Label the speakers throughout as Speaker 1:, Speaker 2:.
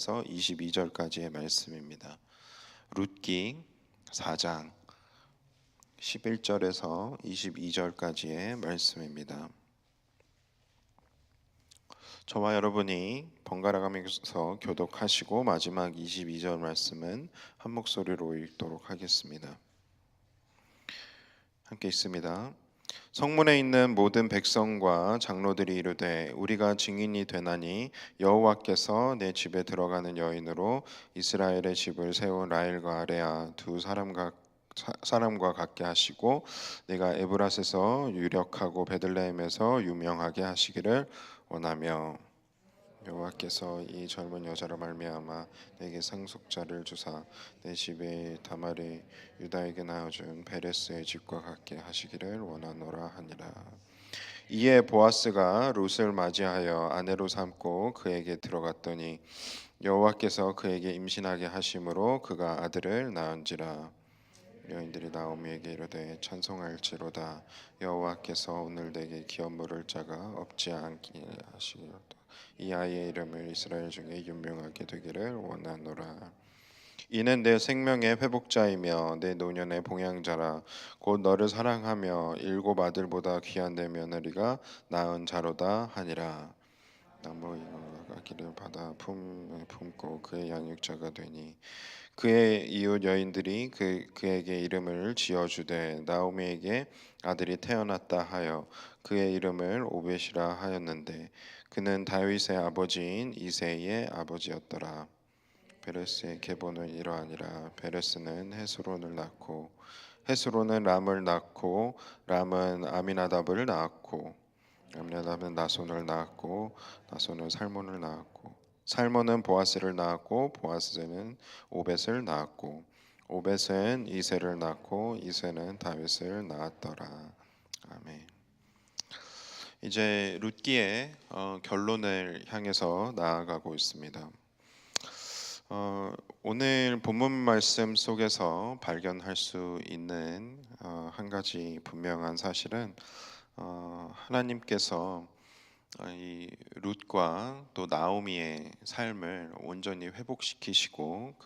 Speaker 1: 22절까지의 말씀입니다. 룻기 4장 11절에서 22절까지의 말씀입니다. 저와 여러분이 번갈아 가면서 교독하시고 마지막 22절 말씀은 한 목소리로 읽도록 하겠습니다. 함께 있습니다. 성문에 있는 모든 백성과 장로들이 이르되 우리가 증인이 되나니 여호와께서 내 집에 들어가는 여인으로 이스라엘의 집을 세운 라헬과 레아 두 사람과 같게 하시고 내가 에브라스에서 유력하고 베들레헴에서 유명하게 하시기를 원하며 여호와께서 이 젊은 여자로 말미암아 내게 상속자를 주사 내 집에 다말이 유다에게 낳아준 베레스의 집과 같게 하시기를 원하노라 하니라. 이에 보아스가 룻을 맞이하여 아내로 삼고 그에게 들어갔더니 여호와께서 그에게 임신하게 하심으로 그가 아들을 낳은지라. 여인들이 나오미에게 이르되 찬송할지로다. 여호와께서 오늘 내게 기업 물을 자가 없지 않게 하시리로다. 이 아이의 이름을 이스라엘 중에 유명하게 되기를 원하노라. 이는 내 생명의 회복자이며 내 노년의 봉양자라. 곧 너를 사랑하며 일곱 아들보다 귀한 내 며느리가 낳은 자로다 하니라. 나무 이가 길을 받아 품고 그의 양육자가 되니 그의 이웃 여인들이 그에게 이름을 지어주되 나오미에게 아들이 태어났다 하여 그의 이름을 오벳이라 하였는데 그는 다윗의 아버지인 이새의 아버지였더라. 베레스의 계보는 이러하니라. 베레스는 헤스론을 낳고 헤스론은 람을 낳고 람은 아미나답을 낳았고 아미나답은 나손을 낳았고 나손은 살몬을 낳았고 살몬은 보아스를 낳았고 보아스는 오벳을 낳았고 오벳은 이새를 낳고 이새는 다윗을 낳았더라. 아멘. 이제 룻기의 결론을 향해서 나아가고 있습니다. 오늘 본문 말씀 속에서 발견할 수 있는 한 가지 분명한 사실은 하나님께서 이 룻과 또 나오미의 삶을 온전히 회복시키시고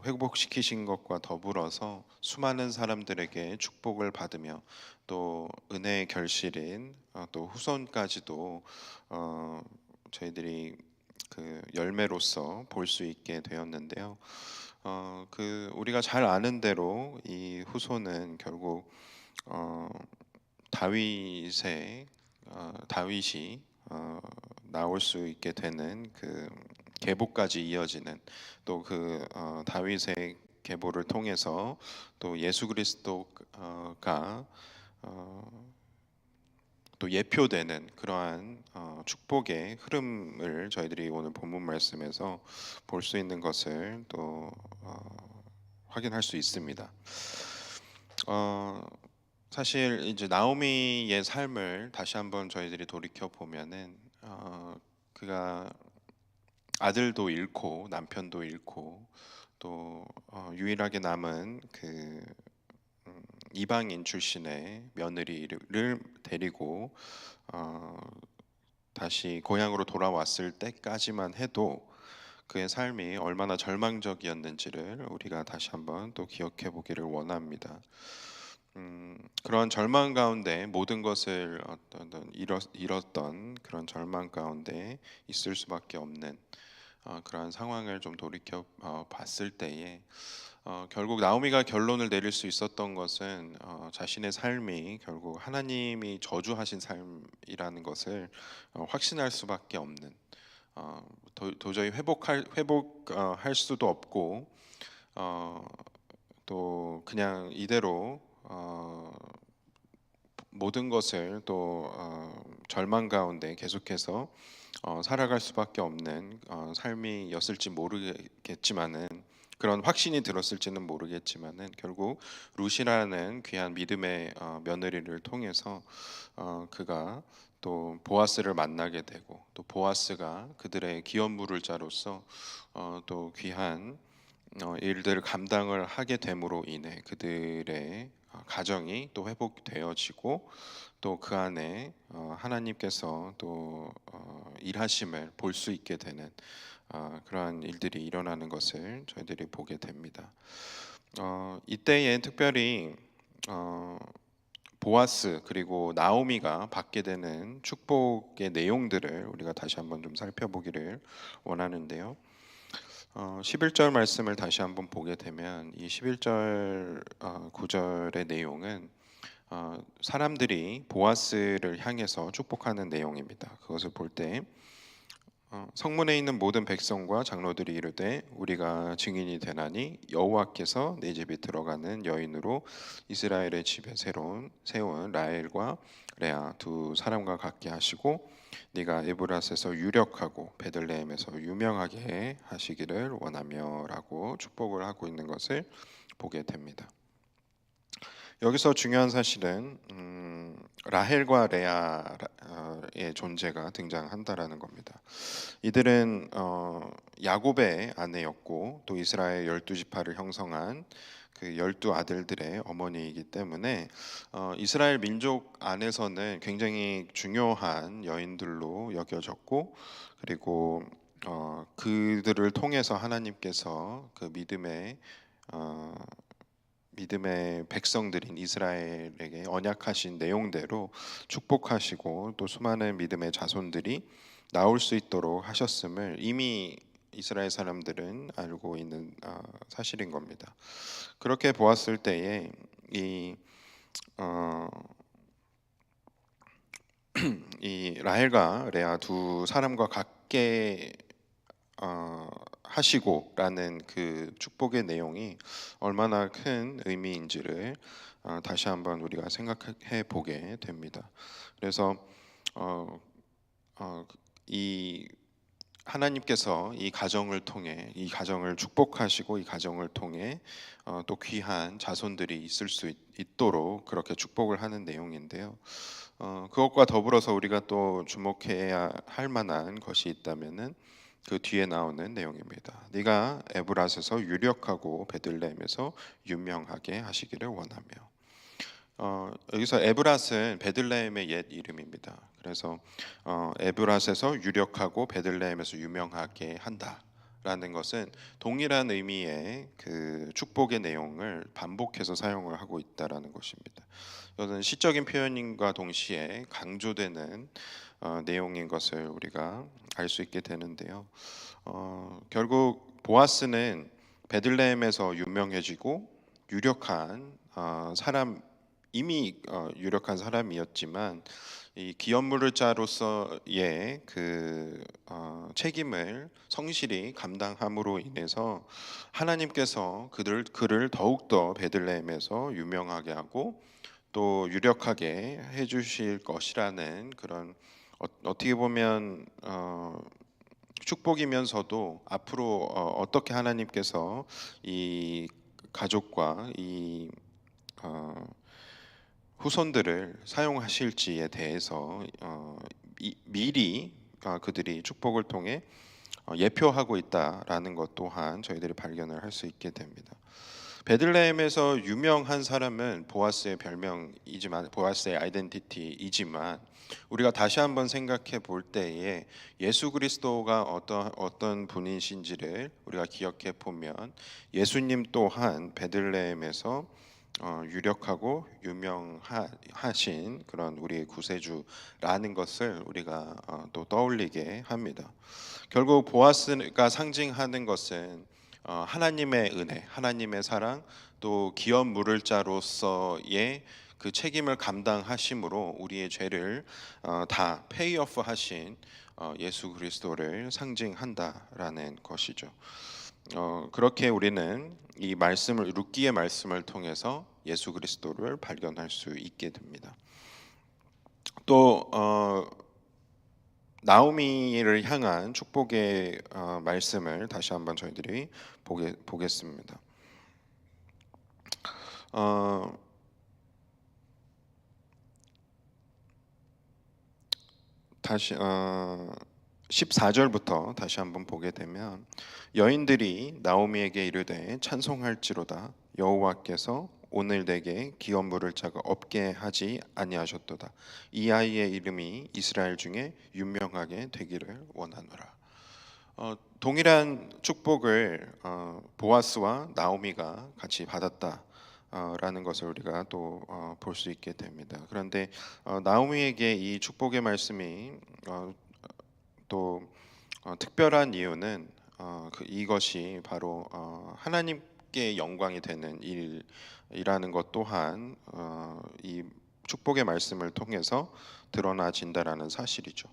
Speaker 1: 회복시키신 것과 더불어서 수많은 사람들에게 축복을 받으며 또 은혜의 결실인 또 후손까지도 저희들이 그 열매로서 볼 수 있게 되었는데요. 우리가 잘 아는 대로 이 후손은 결국 다윗이 나올 수 있게 되는 그 계보까지 이어지는 또 다윗의 계보를 통해서 또 예수 그리스도가 또 예표되는 그러한 축복의 흐름을 저희들이 오늘 본문 말씀에서 볼 수 있는 것을 또 확인할 수 있습니다. 사실 이제 나오미의 삶을 다시 한번 저희들이 돌이켜 보면은 그가 아들도 잃고 남편도 잃고 또 유일하게 남은 이방인 출신의 며느리를 데리고 다시 고향으로 돌아왔을 때까지만 해도 그의 삶이 얼마나 절망적이었는지를 우리가 다시 한번 또 기억해 보기를 원합니다. 그런 절망 가운데 모든 것을 잃었던 그런 절망 가운데 있을 수밖에 없는 그러한 상황을 좀 돌이켜 봤을 때에 결국 나오미가 결론을 내릴 수 있었던 것은 자신의 삶이 결국 하나님이 저주하신 삶이라는 것을 확신할 수밖에 없는 도저히 회복할 수도 없고 또 그냥 이대로 모든 것을 또 절망 가운데 계속해서 살아갈 수밖에 없는 삶이었을지 모르겠지만은 그런 확신이 들었을지는 모르겠지만은 결국 룻이라는 귀한 믿음의 며느리를 통해서 그가 또 보아스를 만나게 되고 또 보아스가 그들의 기업 물을 자로서 또 귀한 일들을 감당을 하게 됨으로 인해 그들의 가정이 또 회복되어지고 또 그 안에 하나님께서 또 일하심을 볼 수 있게 되는 그러한 일들이 일어나는 것을 저희들이 보게 됩니다. 이때에 특별히 어, 보아스 그리고 나오미가 받게 되는 축복의 내용들을 우리가 다시 한번 좀 살펴보기를 원하는데요. 11절 말씀을 다시 한번 보게 되면 이 11절 구절의 내용은 사람들이 보아스를 향해서 축복하는 내용입니다. 그것을 볼 때 성문에 있는 모든 백성과 장로들이 이르되 우리가 증인이 되나니 여호와께서 내 집에 들어가는 여인으로 이스라엘의 집에 새로운 세운 라헬과 레아 두 사람과 같게 하시고 네가 에브라스에서 유력하고 베들레헴에서 유명하게 하시기를 원하며라고 축복을 하고 있는 것을 보게 됩니다. 여기서 중요한 사실은 라헬과 레아의 존재가 등장한다라는 겁니다. 이들은 야곱의 아내였고 또 이스라엘 12지파를 형성한 그 12아들들의 어머니이기 때문에 이스라엘 민족 안에서는 굉장히 중요한 여인들로 여겨졌고 그리고 그들을 통해서 하나님께서 그 어, 믿음의 백성들인 이스라엘에게 언약하신 내용대로 축복하시고 또 수많은 믿음의 자손들이 나올 수 있도록 하셨음을 이미 이스라엘 사람들은 알고 있는 사실인 겁니다. 그렇게 보았을 때에 이, 어, 이 라헬과 레아 두 사람과 같게 하시고라는 그 축복의 내용이 얼마나 큰 의미인지를 다시 한번 우리가 생각해 보게 됩니다. 그래서 어, 이 하나님께서 이 가정을 통해 이 가정을 축복하시고 이 가정을 통해 또 귀한 자손들이 있을 수 있도록 그렇게 축복을 하는 내용인데요. 그것과 더불어서 우리가 또 주목해야 할 만한 것이 있다면은 그 뒤에 나오는 내용입니다. 네가 에브라스에서 유력하고 베들레헴에서 유명하게 하시기를 원하며. 여기서 에브라스는 베들레헴의 옛 이름입니다. 그래서 에브라스에서 유력하고 베들레헴에서 유명하게 한다라는 것은 동일한 의미의 그 축복의 내용을 반복해서 사용을 하고 있다라는 것입니다. 이것은 시적인 표현인과 동시에 강조되는 내용인 것을 우리가 알 수 있게 되는데요. 결국 보아스는 베들레헴에서 유명해지고 유력한 사람 이미 유력한 사람이었지만 이 기업물을 자로서의 그 책임을 성실히 감당함으로 인해서 하나님께서 그를 더욱더 베들레헴에서 유명하게 하고 또 유력하게 해주실 것이라는 그런 어떻게 보면 축복이면서도 앞으로 어떻게 하나님께서 이 가족과 이 후손들을 사용하실지에 대해서 미리 그들이 축복을 통해 예표하고 있다라는 것 또한 저희들이 발견을 할 수 있게 됩니다. 베들레헴에서 유명한 사람은 보아스의 별명이지만 보아스의 아이덴티티이지만 우리가 다시 한번 생각해 볼 때에 예수 그리스도가 어떤 분이신지를 우리가 기억해 보면 예수님 또한 베들레헴에서 유력하고 유명하신 그런 우리의 구세주라는 것을 우리가 또 떠올리게 합니다. 결국 보아스가 상징하는 것은 하나님의 은혜, 하나님의 사랑, 또 기업 물을 자로서의 그 책임을 감당하심으로 우리의 죄를 다 페이오프 하신 예수 그리스도를 상징한다라는 것이죠. 그렇게 우리는 이 말씀을 룻기의 말씀을 통해서 예수 그리스도를 발견할 수 있게 됩니다. 또 나오미를 향한 축복의 말씀을 다시 한번 저희들이 보겠습니다. 다시 14절부터 다시 한번 보게 되면 여인들이 나오미에게 이르되 찬송할지로다 여호와께서 오늘 내게 기업 물을 자가 없게 하지 아니하셨도다. 이 아이의 이름이 이스라엘 중에 유명하게 되기를 원하노라. 동일한 축복을 보아스와 나오미가 같이 받았다. 라는 것을 우리가 또 볼 수 있게 됩니다. 그런데 나오미에게 이 축복의 말씀이 또 특별한 이유는 이것이 바로 하나님께 영광이 되는 일이라는 것 또한 이 축복의 말씀을 통해서 드러나진다라는 사실이죠.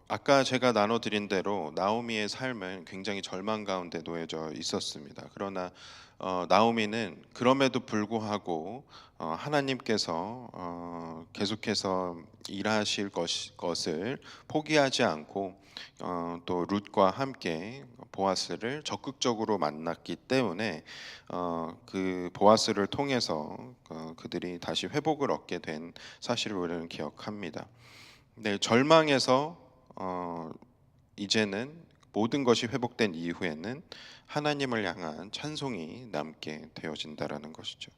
Speaker 1: 아까 제가 나눠드린 대로 나오미의 삶은 굉장히 절망 가운데 놓여져 있었습니다. 그러나 나오미는 그럼에도 불구하고 하나님께서 계속해서 일하실 것을 포기하지 않고 또 룻과 함께 보아스를 적극적으로 만났기 때문에 그 보아스를 통해서 그들이 다시 회복을 얻게 된 사실을 우리는 기억합니다. 네, 절망에서 이제는 모든 것이 회복된 이후에는 하나님을 향한 찬송이 남게 되어진다라는 것이죠.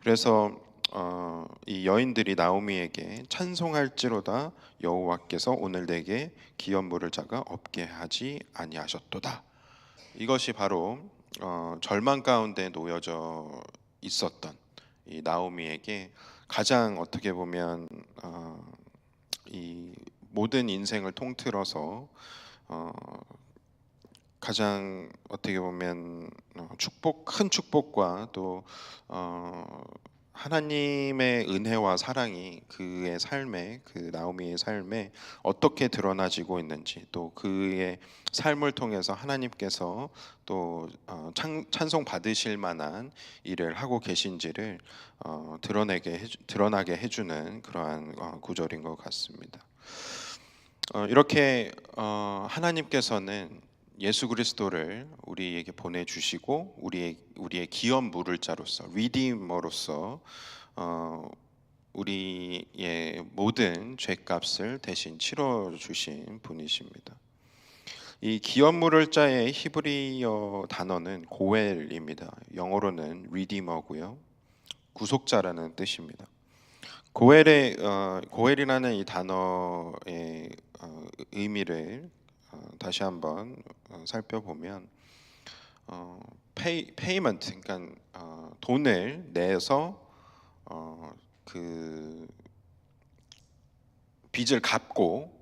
Speaker 1: 그래서 이 여인들이 나오미에게 찬송할지로다 여호와께서 오늘 내게 기업 물을 자가 없게 하지 아니하셨도다. 이것이 바로 절망 가운데 놓여져 있었던 이 나오미에게 가장 어떻게 보면 이 모든 인생을 통틀어서 가장 어떻게 보면 큰 축복과 또 하나님의 은혜와 사랑이 그의 삶에, 그 나오미의 삶에 어떻게 드러나지고 있는지, 또 그의 삶을 통해서 하나님께서 또 찬송 받으실 만한 일을 하고 계신지를 드러나게 해주는 그러한 구절인 것 같습니다. 이렇게 하나님께서는 예수 그리스도를 우리에게 보내주시고 우리의 기업 물을 자로서 리디머로서 우리의 모든 죄값을 대신 치러 주신 분이십니다. 이 기업 물을 자의 히브리어 단어는 고엘입니다. 영어로는 리디머고요, 구속자라는 뜻입니다. 고엘이라는 이 단어의 의미를 다시 한번 살펴보면 페이먼트, 그러니까 돈을 내서 그 빚을 갚고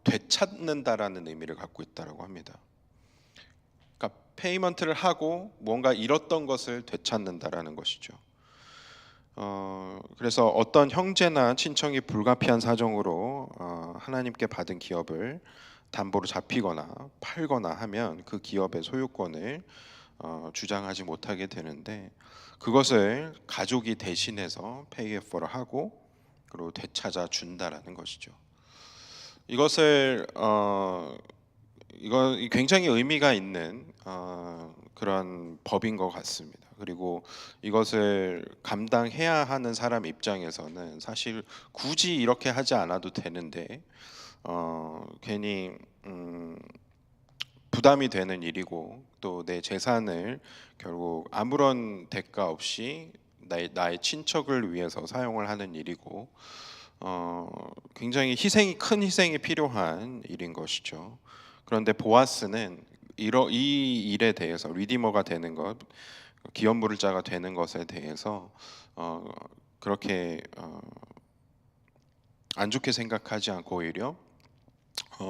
Speaker 1: 되찾는다라는 의미를 갖고 있다라고 합니다. 그러니까 페이먼트를 하고 뭔가 잃었던 것을 되찾는다라는 것이죠. 그래서 어떤 형제나 친척이 불가피한 사정으로 하나님께 받은 기업을 담보로 잡히거나 팔거나 하면 그 기업의 소유권을 주장하지 못하게 되는데, 그것을 가족이 대신해서 페이에퍼를 하고 그리고 되찾아 준다라는 것이죠. 이거 굉장히 의미가 있는 그런 법인 것 같습니다. 그리고 이것을 감당해야 하는 사람 입장에서는 사실 굳이 이렇게 하지 않아도 되는데 괜히 부담이 되는 일이고, 또 내 재산을 결국 아무런 대가 없이 나의 친척을 위해서 사용을 하는 일이고, 굉장히 큰 희생이 필요한 일인 것이죠. 그런데 보아스는 이 일에 대해서 리디머가 되는 것, 기업 물을 자가 되는 것에 대해서 그렇게 안 좋게 생각하지 않고 오히려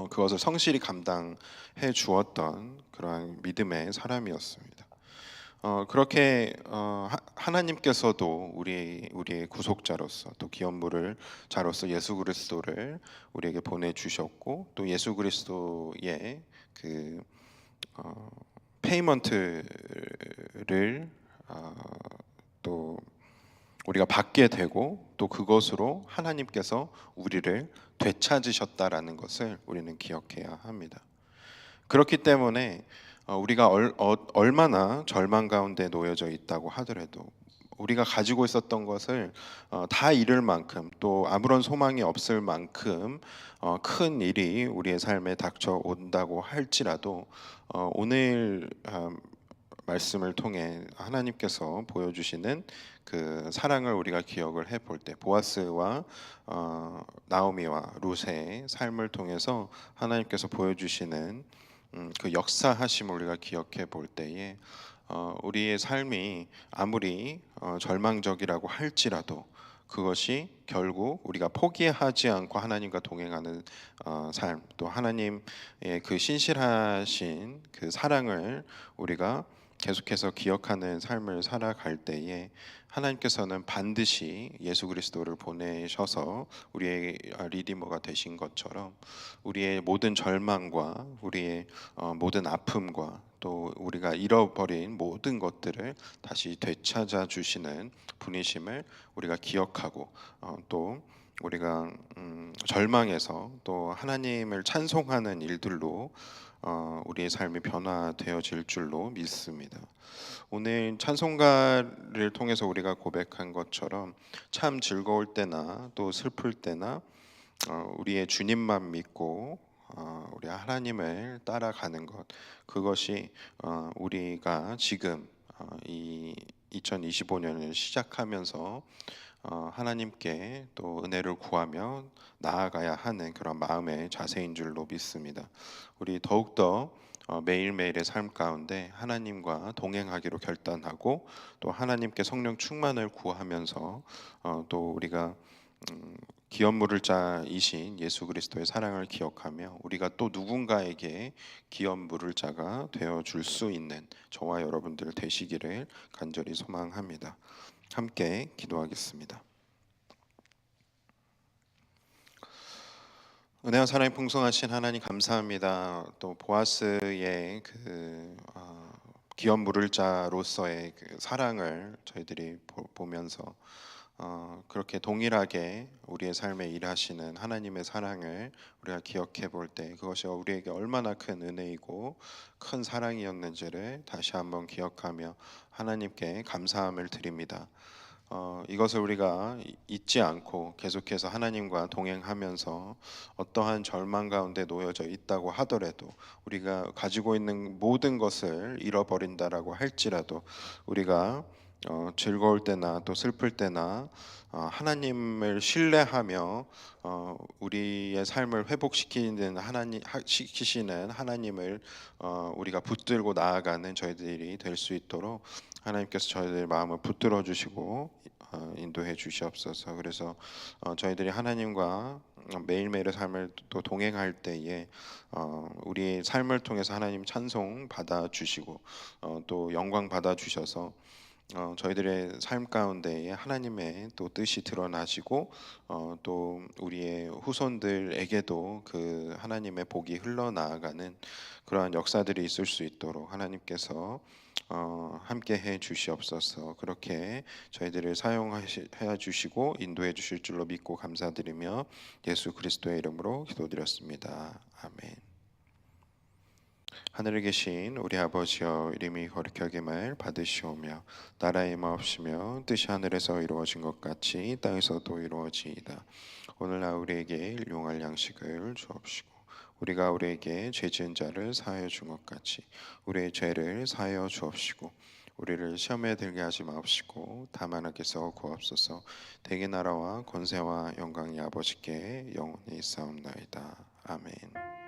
Speaker 1: 그것을 성실히 감당해 주었던 그러한 믿음의 사람이었습니다. 그렇게 하나님께서도 우리의 구속자로서, 또 기업물을 자로서 예수 그리스도를 우리에게 보내주셨고, 또 예수 그리스도의 그 페이먼트를 또 우리가 받게 되고, 또 그것으로 하나님께서 우리를 되찾으셨다라는 것을 우리는 기억해야 합니다. 그렇기 때문에 우리가 얼마나 절망 가운데 놓여져 있다고 하더라도 우리가 가지고 있었던 것을 다 잃을 만큼, 또 아무런 소망이 없을 만큼 큰 일이 우리의 삶에 닥쳐온다고 할지라도 오늘 말씀을 통해 하나님께서 보여주시는 그 사랑을 우리가 기억을 해볼 때, 보아스와 나오미와 룻의 삶을 통해서 하나님께서 보여주시는 그 역사하심을 우리가 기억해 볼 때에 우리의 삶이 아무리 절망적이라고 할지라도 그것이 결국 우리가 포기하지 않고 하나님과 동행하는 삶, 또 하나님의 그 신실하신 그 사랑을 우리가 계속해서 기억하는 삶을 살아갈 때에 하나님께서는 반드시 예수 그리스도를 보내셔서 우리의 리디머가 되신 것처럼 우리의 모든 절망과 우리의 모든 아픔과 또 우리가 잃어버린 모든 것들을 다시 되찾아 주시는 분이심을 우리가 기억하고 또 우리가 절망에서 또 하나님을 찬송하는 일들로 우리의 삶이 변화되어질 줄로 믿습니다. 오늘 찬송가를 통해서 우리가 고백한 것처럼 참 즐거울 때나 또 슬플 때나 우리의 주님만 믿고 우리 하나님을 따라가는 것, 그것이 우리가 지금 이 2025년을 시작하면서 하나님께 또 은혜를 구하며 나아가야 하는 그런 마음의 자세인 줄로 믿습니다. 우리 더욱더 매일매일의 삶 가운데 하나님과 동행하기로 결단하고 또 하나님께 성령 충만을 구하면서 또 우리가 기업 물을 자이신 예수 그리스도의 사랑을 기억하며 우리가 또 누군가에게 기업 물을 자가 되어 줄 수 있는 저와 여러분들 되시기를 간절히 소망합니다. 함께 기도하겠습니다. 은혜와 사랑이 풍성하신 하나님 감사합니다. 또 보아스의 그 기업 물을 자로서의 그 사랑을 저희들이 보면서 그렇게 동일하게 우리의 삶에 일하시는 하나님의 사랑을 우리가 기억해 볼 때 그것이 우리에게 얼마나 큰 은혜이고 큰 사랑이었는지를 다시 한번 기억하며 하나님께 감사함을 드립니다. 이것을 우리가 잊지 않고 계속해서 하나님과 동행하면서 어떠한 절망 가운데 놓여져 있다고 하더라도 우리가 가지고 있는 모든 것을 잃어버린다라고 할지라도 우리가 즐거울 때나 또 슬플 때나 하나님을 신뢰하며 우리의 삶을 회복시키는 시키시는 하나님을 우리가 붙들고 나아가는 저희들이 될 수 있도록 하나님께서 저희들의 마음을 붙들어 주시고 인도해 주시옵소서. 그래서 저희들이 하나님과 매일매일의 삶을 또 동행할 때에 우리의 삶을 통해서 하나님 찬송 받아 주시고 또 영광 받아 주셔서 저희들의 삶 가운데에 하나님의 또 뜻이 드러나시고 또 우리의 후손들에게도 그 하나님의 복이 흘러나아가는 그러한 역사들이 있을 수 있도록 하나님께서 함께 해 주시옵소서. 그렇게 저희들을 사용해 주시고 인도해 주실 줄로 믿고 감사드리며 예수 그리스도의 이름으로 기도드렸습니다. 아멘. 하늘에 계신 우리 아버지여, 이름이 거룩히 여김을 받으시오며 나라의 임하옵시며 뜻이 하늘에서 이루어진 것 같이 땅에서도 이루어지이다. 오늘날 우리에게 일용할 양식을 주옵시고 우리가 우리에게 죄 지은 자를 사하여 준 것 같이 우리의 죄를 사하여 주옵시고 우리를 시험에 들게 하지 마옵시고 다만 악에서 구하옵소서. 대개 나라와 권세와 영광이 아버지께 영원히 있사옵나이다. 아멘.